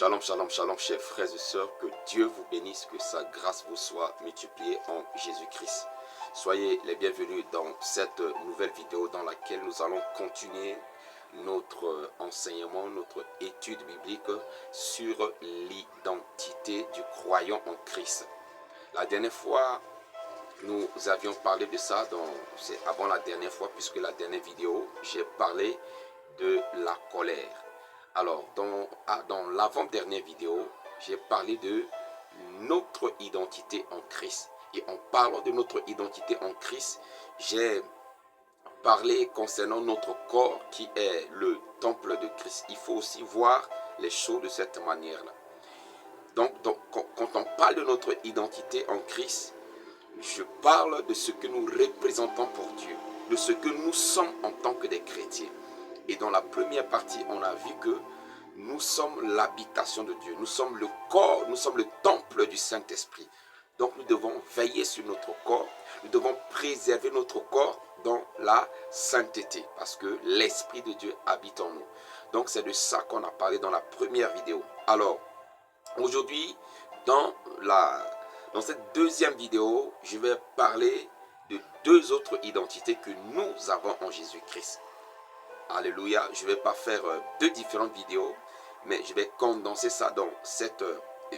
Shalom, shalom, shalom, chers frères et sœurs, que Dieu vous bénisse, que sa grâce vous soit multipliée en Jésus-Christ. Soyez les bienvenus dans cette nouvelle vidéo dans laquelle nous allons continuer notre enseignement, notre étude biblique sur l'identité du croyant en Christ. La dernière fois, nous avions parlé de ça, c'est avant la dernière fois, puisque la dernière vidéo, j'ai parlé de la colère. Alors, dans l'avant-dernière vidéo, j'ai parlé de notre identité en Christ. Et en parlant de notre identité en Christ, j'ai parlé concernant notre corps qui est le temple de Christ. Il faut aussi voir les choses de cette manière-là. Donc, quand on parle de notre identité en Christ, je parle de ce que nous représentons pour Dieu, de ce que nous sommes en tant que des chrétiens. Et dans la première partie, on a vu que nous sommes l'habitation de Dieu. Nous sommes le corps, nous sommes le temple du Saint-Esprit. Donc nous devons veiller sur notre corps. Nous devons préserver notre corps dans la sainteté. Parce que l'Esprit de Dieu habite en nous. Donc c'est de ça qu'on a parlé dans la première vidéo. Alors, aujourd'hui, dans cette deuxième vidéo, je vais parler de deux autres identités que nous avons en Jésus-Christ. Alléluia, je ne vais pas faire deux différentes vidéos, mais je vais condenser ça dans cette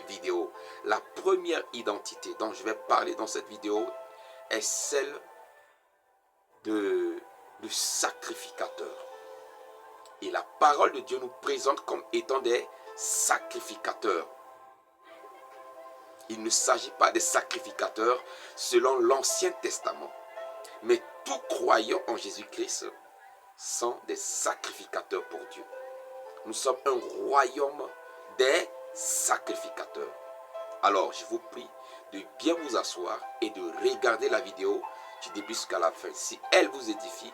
vidéo. La première identité dont je vais parler dans cette vidéo est celle du sacrificateur. Et la parole de Dieu nous présente comme étant des sacrificateurs. Il ne s'agit pas des sacrificateurs selon l'Ancien Testament, mais tout croyant en Jésus-Christ sont des sacrificateurs pour Dieu. Nous sommes un royaume des sacrificateurs. Alors, je vous prie de bien vous asseoir et de regarder la vidéo du début jusqu'à la fin. Si elle vous édifie,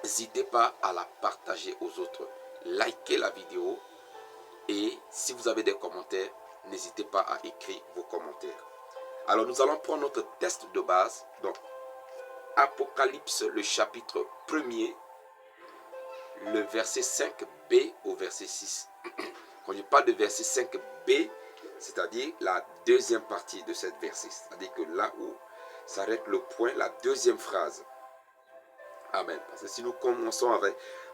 n'hésitez pas à la partager aux autres. Likez la vidéo et si vous avez des commentaires, n'hésitez pas à écrire vos commentaires. Alors, nous allons prendre notre test de base. Donc, Apocalypse, le chapitre 1er, le verset 5b au verset 6. Quand je parle de verset 5b, c'est-à-dire la deuxième partie de cette verset. C'est-à-dire que là où s'arrête le point, la deuxième phrase. Amen. Parce que si nous commençons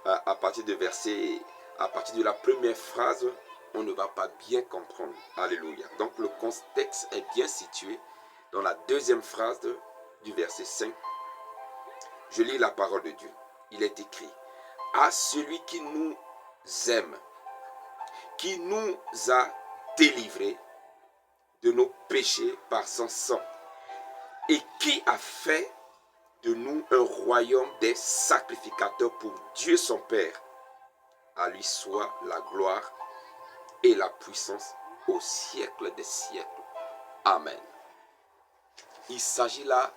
à partir de la première phrase, on ne va pas bien comprendre. Alléluia. Donc le contexte est bien situé dans la deuxième phrase du verset 5. Je lis la parole de Dieu. Il est écrit: à celui qui nous aime, qui nous a délivrés de nos péchés par son sang, et qui a fait de nous un royaume des sacrificateurs pour Dieu son Père. À lui soit la gloire et la puissance au siècle des siècles. Amen. Il s'agit là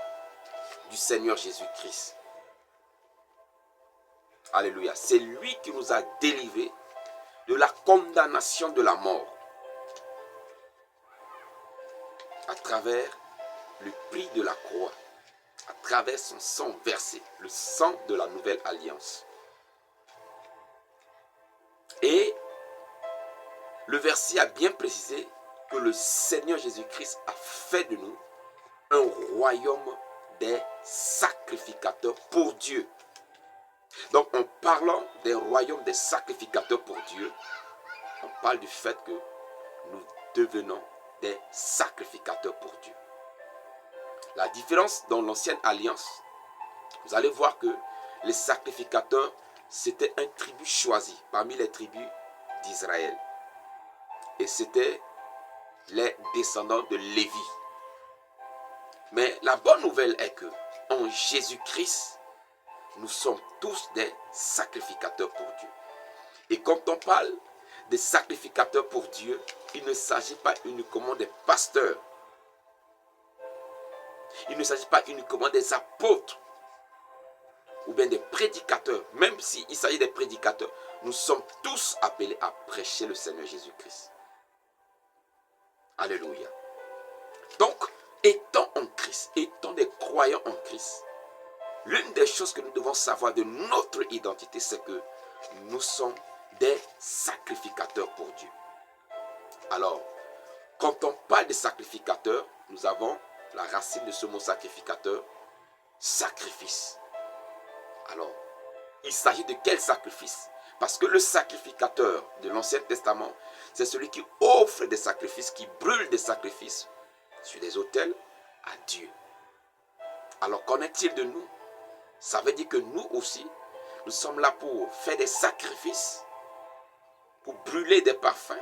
du Seigneur Jésus-Christ. Alléluia. C'est lui qui nous a délivrés de la condamnation de la mort à travers le prix de la croix, à travers son sang versé, le sang de la nouvelle alliance. Et le verset a bien précisé que le Seigneur Jésus-Christ a fait de nous un royaume des sacrificateurs pour Dieu. Donc en parlant des royaumes des sacrificateurs pour Dieu, on parle du fait que nous devenons des sacrificateurs pour Dieu. La différence dans l'ancienne alliance, vous allez voir que les sacrificateurs, c'était un tribu choisi parmi les tribus d'Israël. Et c'était les descendants de Lévi. Mais la bonne nouvelle est que en Jésus-Christ, nous sommes tous des sacrificateurs pour Dieu. Et quand on parle des sacrificateurs pour Dieu, il ne s'agit pas uniquement des pasteurs. Il ne s'agit pas uniquement des apôtres ou bien des prédicateurs. Même s'il s'agit des prédicateurs, nous sommes tous appelés à prêcher le Seigneur Jésus-Christ. Alléluia. Donc, étant en Christ, étant des croyants en Christ, l'une des choses que nous devons savoir de notre identité, c'est que nous sommes des sacrificateurs pour Dieu. Alors, quand on parle de sacrificateurs, nous avons la racine de ce mot sacrificateur, sacrifice. Alors, il s'agit de quel sacrifice? Parce que le sacrificateur de l'Ancien Testament, c'est celui qui offre des sacrifices, qui brûle des sacrifices sur des autels à Dieu. Alors, qu'en est-il de nous? Ça veut dire que nous aussi, nous sommes là pour faire des sacrifices, pour brûler des parfums,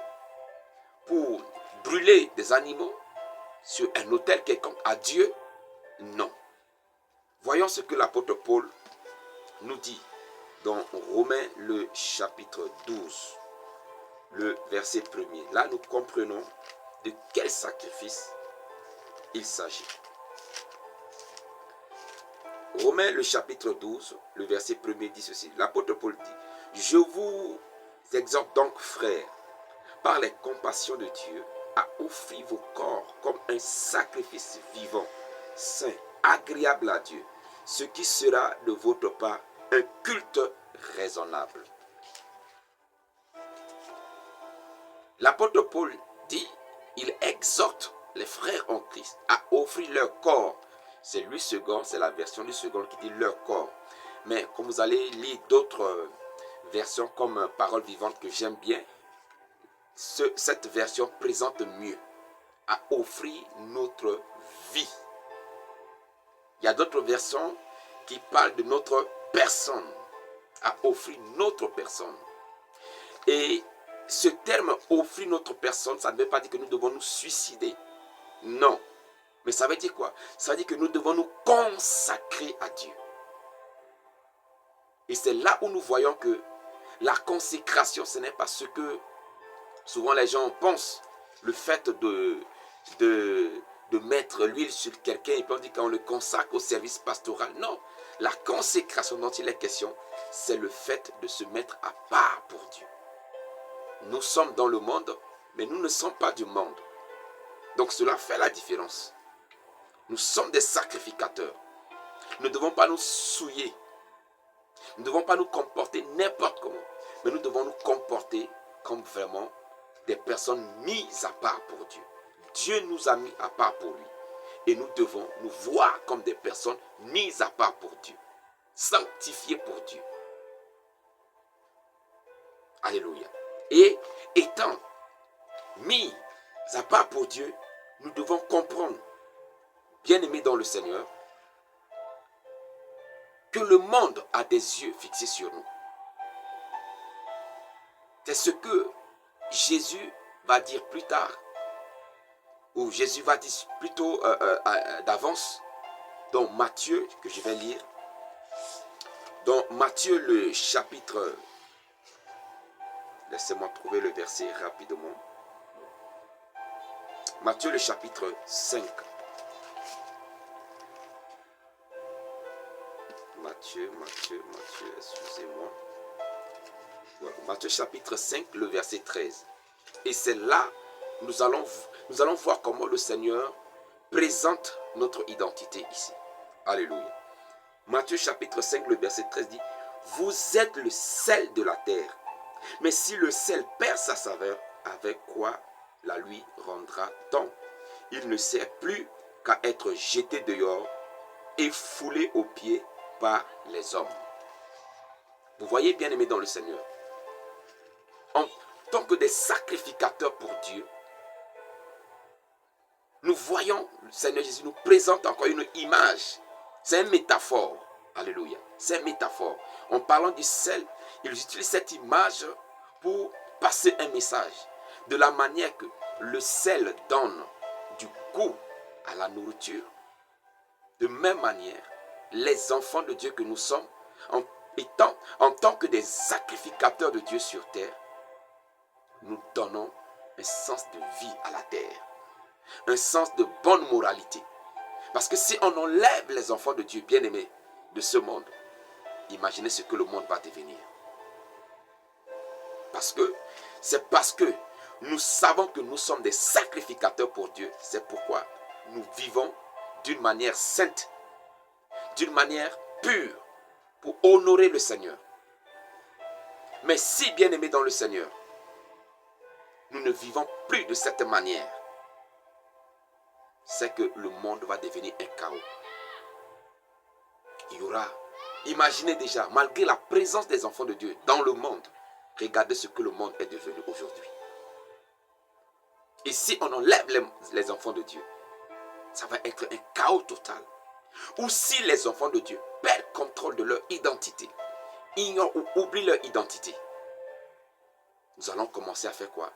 pour brûler des animaux sur un autel quelconque à Dieu? Non. Voyons ce que l'apôtre Paul nous dit dans Romains le chapitre 12, le verset 1er. Là, nous comprenons de quel sacrifice il s'agit. Romains le chapitre 12, le verset 1er dit ceci. L'apôtre Paul dit: je vous exhorte donc, frères, par les compassions de Dieu, à offrir vos corps comme un sacrifice vivant, saint, agréable à Dieu, ce qui sera de votre part un culte raisonnable. L'apôtre Paul dit, il exhorte les frères en Christ à offrir leur corps. C'est lui second, c'est la version du second qui dit leur corps. Mais comme vous allez lire d'autres versions comme Parole vivante que j'aime bien, cette version présente mieux à offrir notre vie. Il y a d'autres versions qui parlent de notre personne, à offrir notre personne. Et ce terme offrir notre personne, ça ne veut pas dire que nous devons nous suicider. Non. Mais ça veut dire quoi? Ça veut dire que nous devons nous consacrer à Dieu. Et c'est là où nous voyons que la consécration, ce n'est pas ce que souvent les gens pensent. Le fait de mettre l'huile sur quelqu'un et puis on dit qu'on le consacre au service pastoral. Non. La consécration dont il est question, c'est le fait de se mettre à part pour Dieu. Nous sommes dans le monde, mais nous ne sommes pas du monde. Donc cela fait la différence. Nous sommes des sacrificateurs. Nous ne devons pas nous souiller. Nous ne devons pas nous comporter n'importe comment. Mais nous devons nous comporter comme vraiment des personnes mises à part pour Dieu. Dieu nous a mis à part pour lui. Et nous devons nous voir comme des personnes mises à part pour Dieu. Sanctifiées pour Dieu. Alléluia. Et étant mis à part pour Dieu, nous devons comprendre, bien-aimés dans le Seigneur, que le monde a des yeux fixés sur nous. C'est ce que Jésus va dire plus tard, ou Jésus va dire plutôt d'avance, dans Matthieu, que je vais lire, dans Matthieu le chapitre, laissez-moi trouver le verset rapidement, Matthieu le chapitre 5. Matthieu, excusez-moi. Voilà. Matthieu chapitre 5, le verset 13. Et c'est là, nous allons voir comment le Seigneur présente notre identité ici. Alléluia. Matthieu chapitre 5, le verset 13 dit: vous êtes le sel de la terre. Mais si le sel perd sa saveur, avec quoi la lui rendra-t-on? Il ne sert plus qu'à être jeté dehors et foulé aux pieds par les hommes. Vous voyez, bien aimés dans le Seigneur, en tant que des sacrificateurs pour Dieu, nous voyons, le Seigneur Jésus nous présente encore une image. C'est une métaphore. Alléluia. C'est une métaphore. En parlant du sel, il utilise cette image pour passer un message. De la manière que le sel donne du goût à la nourriture, de même manière, les enfants de Dieu que nous sommes, en tant que des sacrificateurs de Dieu sur terre, nous donnons un sens de vie à la terre, un sens de bonne moralité. Parce que si on enlève les enfants de Dieu bien-aimés de ce monde, imaginez ce que le monde va devenir. C'est parce que nous savons que nous sommes des sacrificateurs pour Dieu. C'est pourquoi nous vivons d'une manière sainte, d'une manière pure, pour honorer le Seigneur. Mais si, bien aimés dans le Seigneur, nous ne vivons plus de cette manière, c'est que le monde va devenir un chaos. Il y aura, imaginez déjà, malgré la présence des enfants de Dieu dans le monde, regardez ce que le monde est devenu aujourd'hui. Et si on enlève les enfants de Dieu, ça va être un chaos total. Ou si les enfants de Dieu perdent contrôle de leur identité, ignorent ou oublient leur identité, nous allons commencer à faire quoi?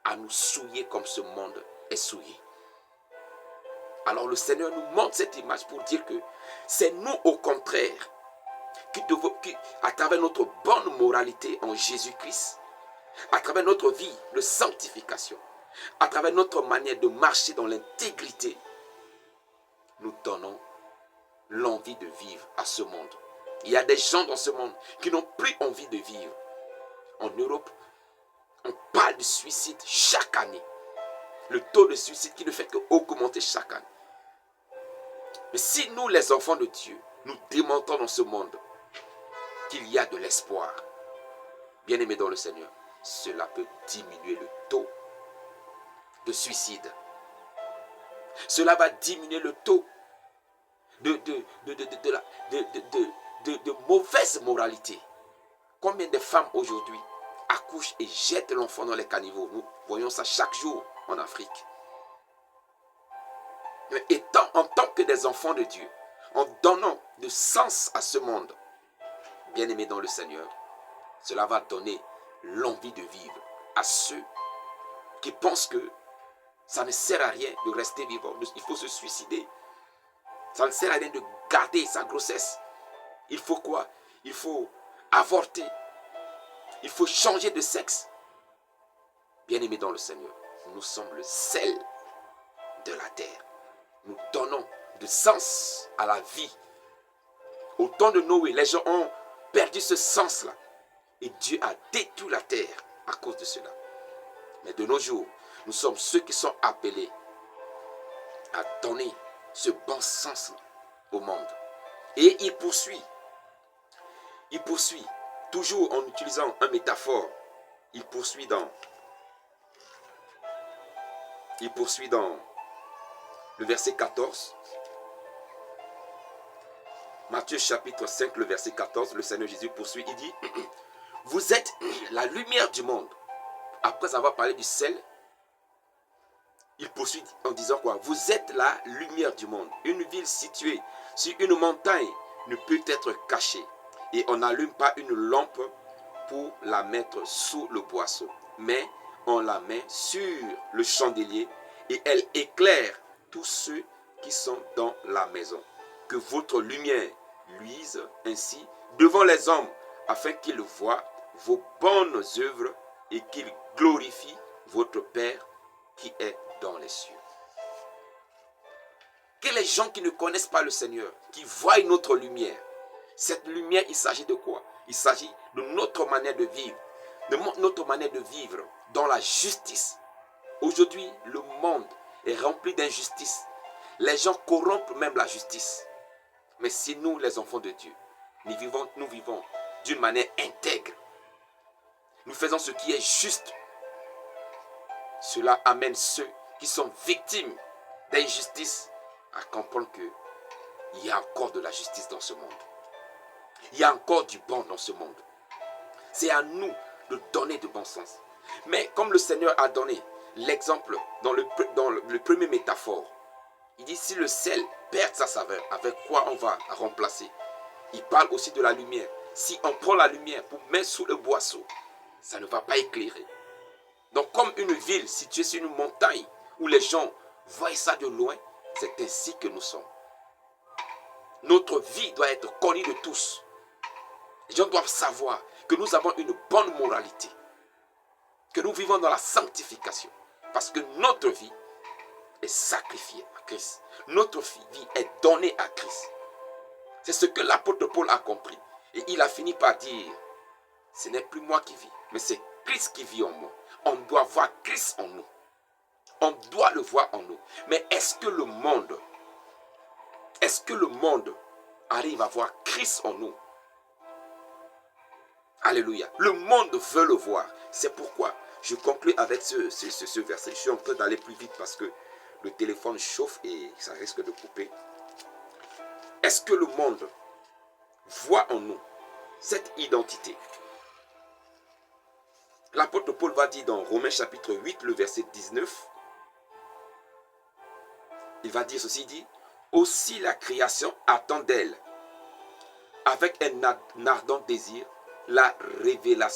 À nous souiller comme ce monde est souillé. Alors le Seigneur nous montre cette image pour dire que c'est nous au contraire qui, à travers notre bonne moralité en Jésus-Christ, à travers notre vie de sanctification, à travers notre manière de marcher dans l'intégrité, nous donnons l'envie de vivre à ce monde. Il y a des gens dans ce monde qui n'ont plus envie de vivre. En Europe, on parle de suicide chaque année. Le taux de suicide qui ne fait qu'augmenter chaque année. Mais si nous, les enfants de Dieu, nous démontrons dans ce monde qu'il y a de l'espoir, bien aimés dans le Seigneur, cela peut diminuer le taux de suicide. Cela va diminuer le taux de mauvaise moralité. Combien de femmes aujourd'hui accouchent et jettent l'enfant dans les caniveaux? Nous voyons ça chaque jour en Afrique. Mais en tant que des enfants de Dieu, en donnant du sens à ce monde, bien aimés dans le Seigneur, cela va donner l'envie de vivre à ceux qui pensent que ça ne sert à rien de rester vivant. Il faut se suicider. Ça ne sert à rien de garder sa grossesse. Il faut quoi? Il faut avorter. Il faut changer de sexe. Bien aimés dans le Seigneur, nous sommes le sel de la terre. Nous donnons du sens à la vie. Au temps de Noé, les gens ont perdu ce sens-là. Et Dieu a détruit la terre à cause de cela. Mais de nos jours, nous sommes ceux qui sont appelés à donner ce bon sens au monde. Et il poursuit, toujours en utilisant une métaphore, il poursuit dans le verset 14. Matthieu chapitre 5, le verset 14, le Seigneur Jésus poursuit, il dit, vous êtes la lumière du monde. Après avoir parlé du sel, il poursuit en disant quoi? Vous êtes la lumière du monde. Une ville située sur une montagne ne peut être cachée. Et on n'allume pas une lampe pour la mettre sous le boisseau. Mais on la met sur le chandelier et elle éclaire tous ceux qui sont dans la maison. Que votre lumière luise ainsi devant les hommes afin qu'ils voient vos bonnes œuvres et qu'ils glorifient votre Père qui est dans les cieux. Que les gens qui ne connaissent pas le Seigneur, qui voient notre lumière, cette lumière, il s'agit de quoi? Il s'agit de notre manière de vivre, de notre manière de vivre dans la justice. Aujourd'hui, le monde est rempli d'injustice. Les gens corrompent même la justice. Mais si nous, les enfants de Dieu, nous vivons d'une manière intègre, nous faisons ce qui est juste, cela amène ceux qui sont victimes d'injustice à comprendre qu'il y a encore de la justice dans ce monde. Il y a encore du bon dans ce monde. C'est à nous de donner de bon sens. Mais comme le Seigneur a donné l'exemple dans le premier métaphore, il dit si le sel perd sa saveur, avec quoi on va remplacer? Il parle aussi de la lumière. Si on prend la lumière pour mettre sous le boisseau, ça ne va pas éclairer. Donc comme une ville située sur une montagne où les gens voient ça de loin, c'est ainsi que nous sommes. Notre vie doit être connue de tous. Les gens doivent savoir que nous avons une bonne moralité, que nous vivons dans la sanctification, parce que notre vie est sacrifiée à Christ. Notre vie est donnée à Christ. C'est ce que l'apôtre Paul a compris. Et il a fini par dire, ce n'est plus moi qui vis, mais c'est Christ qui vit en moi. On doit voir Christ en nous. On doit le voir en nous. Mais est-ce que le monde arrive à voir Christ en nous? Alléluia. Le monde veut le voir. C'est pourquoi je conclue avec ce verset. Je suis en train d'aller plus vite parce que le téléphone chauffe et ça risque de couper. Est-ce que le monde voit en nous cette identité? L'apôtre Paul va dire dans Romains chapitre 8, le verset 19, il va dire ceci, dit, aussi la création attend d'elle, avec un ardent désir, la révélation